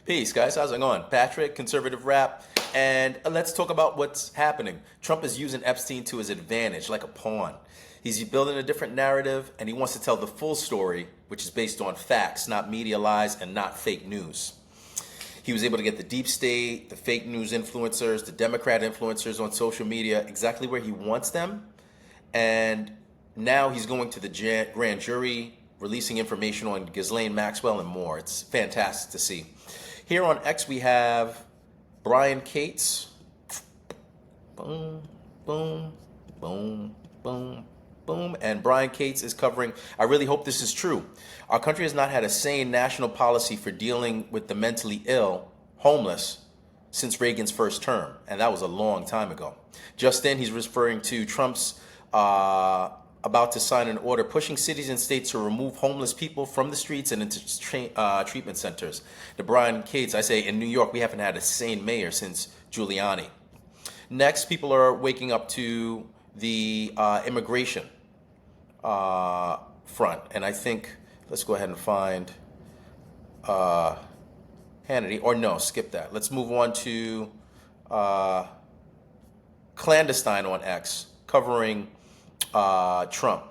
Peace, guys. How's it going? Patrick, Conservative Rap, and let's talk about what's happening. Trump is using Epstein to his advantage, like a pawn. He's building a different narrative, and he wants to tell the full story, which is based on facts, not media lies, and not fake news. He was able to get the deep state, the fake news influencers, the Democrat influencers on social media exactly where he wants them, and now he's going to the grand jury, releasing information on Ghislaine Maxwell and more. It's fantastic to see. Here on X, we have Brian Cates. Boom, boom, boom, boom, boom. And Brian Cates is covering, I really hope this is true. Our country has not had a sane national policy for dealing with the mentally ill, homeless, since Reagan's first term. And that was a long time ago. Just then, he's referring to Trump's about to sign an order pushing cities and states to remove homeless people from the streets and into treatment centers. To Brian Cates, I say in New York, we haven't had a sane mayor since Giuliani. Next, people are waking up to the immigration front. And I think, let's go ahead and find Hannity. Or no, skip that. Let's move on to Clandestine on X, covering Trump.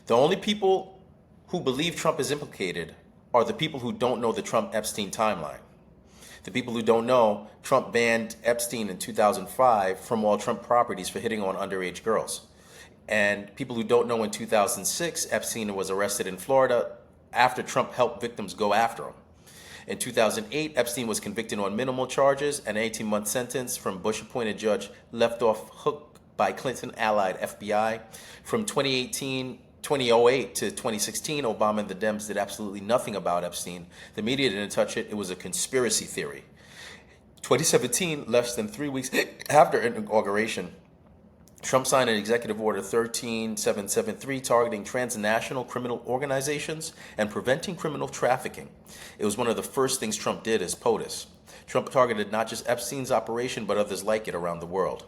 The only people who believe Trump is implicated are the people who don't know the Trump-Epstein timeline. The people who don't know, Trump banned Epstein in 2005 from all Trump properties for hitting on underage girls. And people who don't know, in 2006, Epstein was arrested in Florida after Trump helped victims go after him. In 2008, Epstein was convicted on minimal charges, an 18-month sentence from Bush-appointed judge left off hook by Clinton-allied FBI. From 2008 to 2016, Obama and the Dems did absolutely nothing about Epstein. The media didn't touch it. It was a conspiracy theory. 2017, less than 3 weeks after inauguration, Trump signed an executive order 13773 targeting transnational criminal organizations and preventing criminal trafficking. It was one of the first things Trump did as POTUS. Trump targeted not just Epstein's operation, but others like it around the world.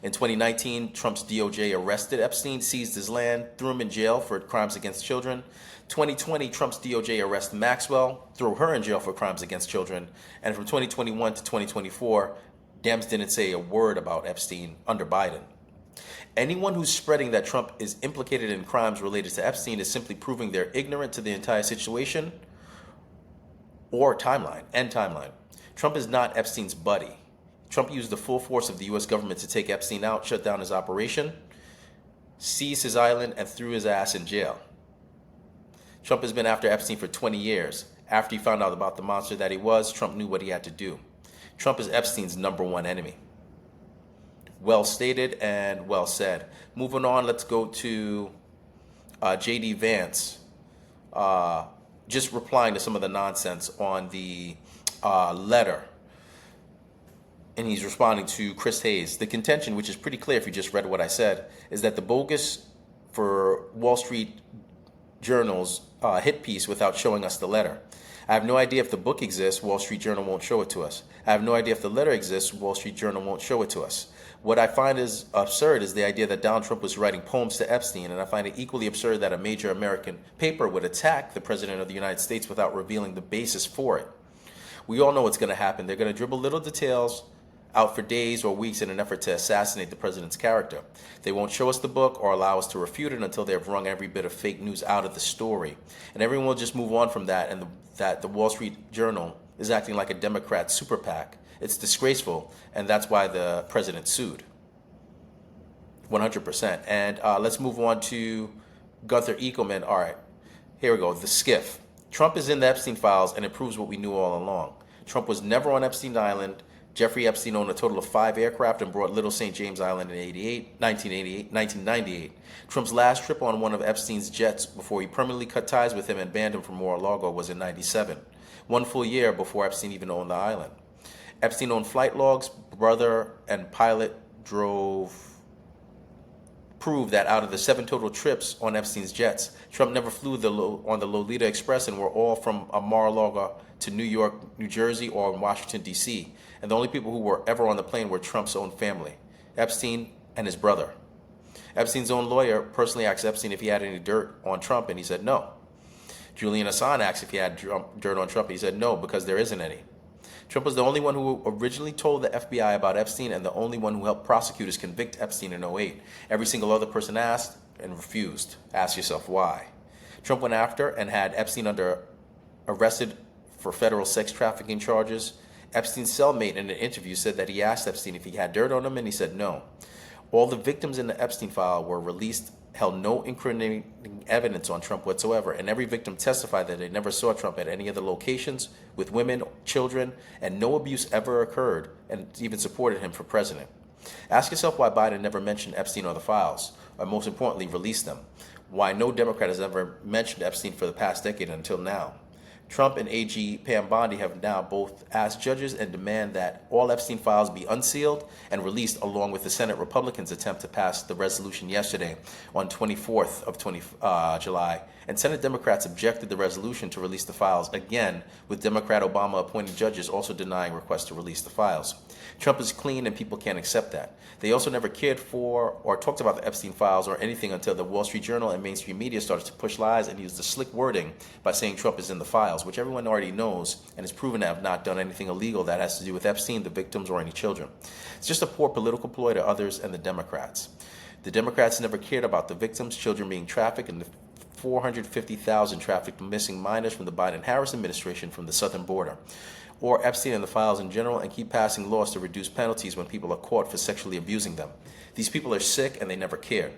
In 2019, Trump's DOJ arrested Epstein, seized his land, threw him in jail for crimes against children. 2020, Trump's DOJ arrested Maxwell, threw her in jail for crimes against children. And from 2021 to 2024, Dems didn't say a word about Epstein under Biden. Anyone who's spreading that Trump is implicated in crimes related to Epstein is simply proving they're ignorant to the entire situation or timeline. Trump is not Epstein's buddy. Trump used the full force of the U.S. government to take Epstein out, shut down his operation, seized his island, and threw his ass in jail. Trump has been after Epstein for 20 years. After he found out about the monster that he was, Trump knew what he had to do. Trump is Epstein's #1 enemy. Well stated and well said. Moving on, let's go to J.D. Vance, just replying to some of the nonsense on the letter. And he's responding to Chris Hayes. The contention, which is pretty clear if you just read what I said, is that the bogus for Wall Street Journal's hit piece without showing us the letter. I have no idea if the book exists, Wall Street Journal won't show it to us. I have no idea if the letter exists, Wall Street Journal won't show it to us. What I find is absurd is the idea that Donald Trump was writing poems to Epstein, and I find it equally absurd that a major American paper would attack the President of the United States without revealing the basis for it. We all know what's going to happen. They're going to dribble little details out for days or weeks in an effort to assassinate the president's character. They won't show us the book or allow us to refute it until they've wrung every bit of fake news out of the story. And everyone will just move on from that, and that the Wall Street Journal is acting like a Democrat super PAC. It's disgraceful, and that's why the president sued. 100%. And let's move on to Gunther Ekelman. All right, here we go. The skiff. Trump is in the Epstein files, and it proves what we knew all along. Trump was never on Epstein Island. Jeffrey Epstein owned a total of 5 aircraft and brought Little St. James Island in 1998. Trump's last trip on one of Epstein's jets before he permanently cut ties with him and banned him from Mar-a-Lago was in 97, 1 full year before Epstein even owned the island. Epstein owned flight logs. Brother and pilot prove that out of the 7 total trips on Epstein's jets, Trump never flew on the Lolita Express and were all from Mar-a-Lago to New York, New Jersey, or Washington, D.C. And the only people who were ever on the plane were Trump's own family, Epstein and his brother. Epstein's own lawyer personally asked Epstein if he had any dirt on Trump, and he said no. Julian Assange asked if he had dirt on Trump, and he said no, because there isn't any. Trump was the only one who originally told the FBI about Epstein and the only one who helped prosecutors convict Epstein in '08. Every single other person asked and refused. Ask yourself why. Trump went after and had Epstein arrested for federal sex trafficking charges. Epstein's cellmate in an interview said that he asked Epstein if he had dirt on him, and he said no. All the victims in the Epstein file were released, held no incriminating evidence on Trump whatsoever, and every victim testified that they never saw Trump at any of the locations with women, children, and no abuse ever occurred, and even supported him for president. Ask yourself why Biden never mentioned Epstein or the files, or most importantly, released them. Why no Democrat has ever mentioned Epstein for the past decade until now. Trump and AG Pam Bondi have now both asked judges and demand that all Epstein files be unsealed and released, along with the Senate Republicans' attempt to pass the resolution yesterday on 24th of July. And Senate Democrats objected the resolution to release the files again, with Democrat Obama appointed judges also denying requests to release the files. Trump is clean and people can't accept that. They also never cared for or talked about the Epstein files or anything until the Wall Street Journal and mainstream media started to push lies and use the slick wording by saying Trump is in the files, which everyone already knows and is proven to have not done anything illegal that has to do with Epstein, the victims, or any children. It's just a poor political ploy to others and the Democrats. The Democrats never cared about the victims, children being trafficked, and the 450,000 trafficked missing minors from the Biden-Harris administration from the southern border, or Epstein and the files in general, and keep passing laws to reduce penalties when people are caught for sexually abusing them. These people are sick and they never cared.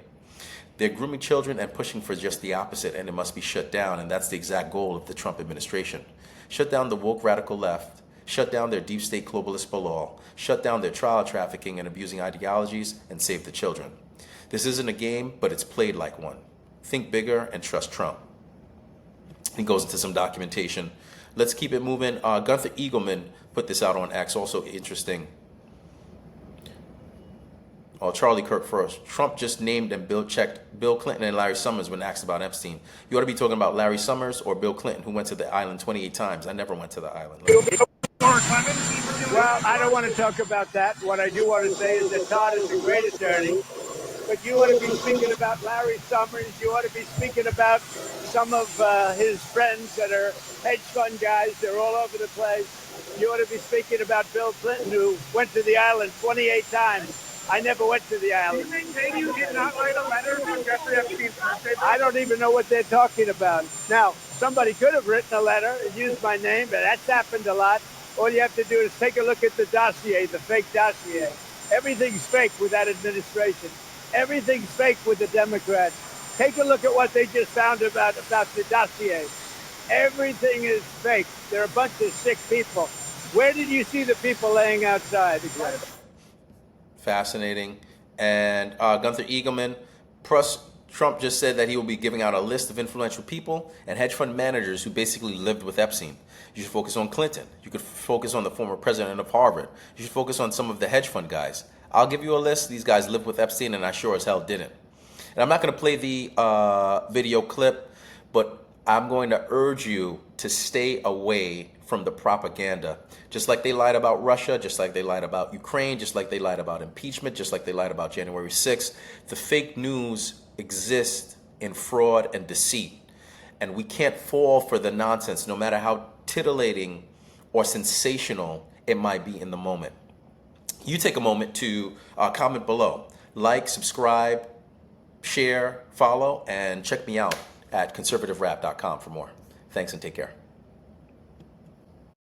They're grooming children and pushing for just the opposite, and it must be shut down, and that's the exact goal of the Trump administration. Shut down the woke radical left, shut down their deep state globalist balal, shut down their trial trafficking and abusing ideologies, and save the children. This isn't a game, but it's played like one. Think bigger and trust Trump. He goes into some documentation. Let's keep it moving. Gunther Eagleman put this out on X, also interesting. Charlie Kirk first. Trump just named and checked Bill Clinton and Larry Summers when asked about Epstein. You ought to be talking about Larry Summers or Bill Clinton, who went to the island 28 times. I never went to the island. Well, I don't want to talk about that. What I do want to say is that Todd is a great attorney. But you ought to be speaking about Larry Summers. You ought to be speaking about some of his friends that are hedge fund guys. They're all over the place. You ought to be speaking about Bill Clinton, who went to the island 28 times. I never went to the island. Do you maintain you did not write a letter to Jeffrey Epstein's birthday? I don't even know what they're talking about. Now, somebody could have written a letter and used my name, but that's happened a lot. All you have to do is take a look at the dossier, the fake dossier. Everything's fake with that administration. Everything's fake with the Democrats. Take a look at what they just found about the dossier. Everything is fake. They're a bunch of sick people. Where did you see the people laying outside? Fascinating. And Gunther Eagleman, plus Trump just said that he will be giving out a list of influential people and hedge fund managers who basically lived with Epstein. You should focus on Clinton. You could focus on the former president of Harvard. You should focus on some of the hedge fund guys. I'll give you a list. These guys lived with Epstein, and I sure as hell didn't. And I'm not going to play the video clip, but I'm going to urge you to stay away from the propaganda. Just like they lied about Russia, just like they lied about Ukraine, just like they lied about impeachment, just like they lied about January 6th. The fake news exists in fraud and deceit. And we can't fall for the nonsense, no matter how titillating or sensational it might be in the moment. You take a moment to comment below, like, subscribe, share, follow, and check me out at ConservativeRap.com for more. Thanks and take care.